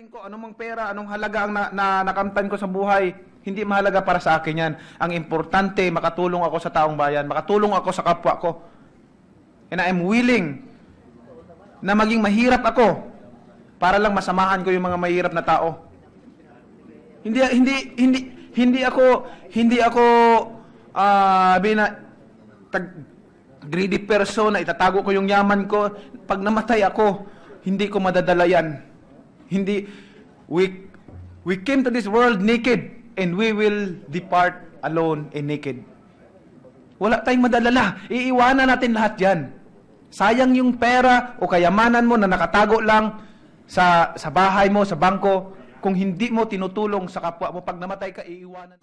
sabihin ko, anong mang pera, anong halaga ang nakamtan ko sa buhay, hindi mahalaga para sa akin yan. Ang importante, makatulong ako sa taong bayan, makatulong ako sa kapwa ko. And I am willing na maging mahirap ako para lang masamahan ko yung mga mahirap na tao. Hindi ako greedy person na itatago ko yung yaman ko. Pag namatay ako, hindi ko madadala yan. We came to this world naked and we will depart alone and naked. Wala tayong madalala. Iiwanan natin lahat yan. Sayang yung pera o kayamanan mo na nakatago lang sa bahay mo, sa bangko, kung hindi mo tinutulong sa kapwa mo. Pag namatay ka, iiwanan.